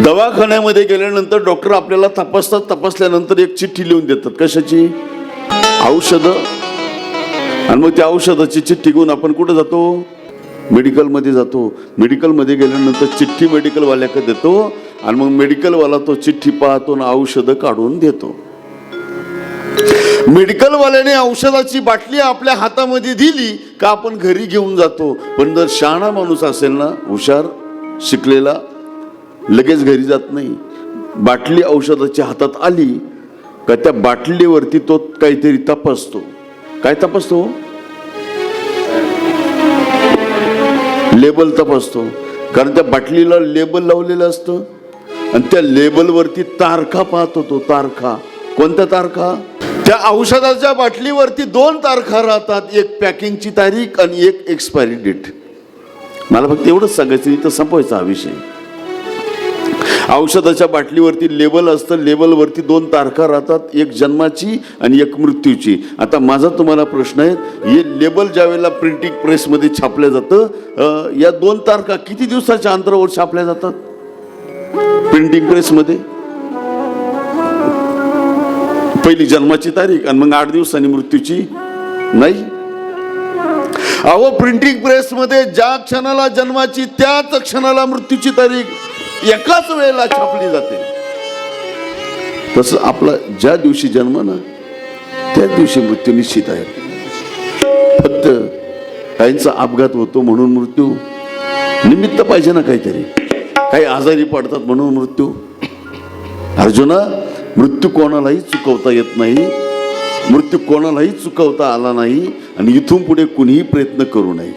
दवाखान्यामध्ये गेल्यानंतर डॉक्टर आपल्याला तपासतात, तपासल्यानंतर एक चिठ्ठी लिहून देतात. कशाची? औषधं. आणि मग त्या औषधाची चिठ्ठी घेऊन आपण कुठे जातो? मेडिकलमध्ये जातो. मेडिकलमध्ये गेल्यानंतर चिठ्ठी मेडिकलवाल्याकडे देतो आणि मग मेडिकलवाला तो चिठ्ठी पाहतो आणि औषधं काढून देतो. मेडिकलवाल्याने औषधाची बाटली आपल्या हातामध्ये दिली का आपण घरी घेऊन जातो. पण जर शहाणा माणूस असेल ना, हुशार, शिकलेला, लगेच घरी जात नाही. बाटली औषधाच्या हातात आली का त्या बाटलीवरती तो काहीतरी तपासतो. काय तपासतो? लेबल तपासतो. कारण त्या बाटलीला लेबल लावलेलं असतं आणि त्या लेबलवरती तारखा पाहतो तो. तारखा. कोणत्या तारखा? त्या औषधाच्या बाटलीवरती 2 तारखा राहतात. एक पॅकिंगची तारीख आणि एक एक्सपायरी डेट. मला फक्त एवढंच सांगायचं, इथं संपवायचा हा विषय. औषधाच्या बाटलीवरती लेबल असतं. लेबलवरती 2 तारखा राहतात, एक जन्माची आणि एक मृत्यूची. आता माझा तुम्हाला प्रश्न आहे, हे लेबल ज्या वेळेला प्रिंटिंग प्रेसमध्ये छापलं जातं, या 2 तारखा किती दिवसाच्या अंतरावर छापल्या जातात प्रिंटिंग प्रेसमध्ये? पहिली जन्माची तारीख आणि मग 8 दिवसांनी मृत्यूची. नाही अहो, प्रिंटिंग प्रेसमध्ये ज्या क्षणाला जन्माची त्याच क्षणाला मृत्यूची तारीख एकाच वेळेला छापली जाते. तसं आपला ज्या दिवशी जन्म ना त्याच दिवशी मृत्यू निश्चित आहे. फक्त काहींचा अपघात होतो म्हणून मृत्यू, निमित्त पाहिजे ना काहीतरी. काही आजारी पडतात म्हणून मृत्यू. अर्जुना, मृत्यू कोणालाही चुकवता येत नाही. मृत्यू कोणालाही चुकवता आला नाही आणि इथून पुढे कुणीही प्रयत्न करू नये.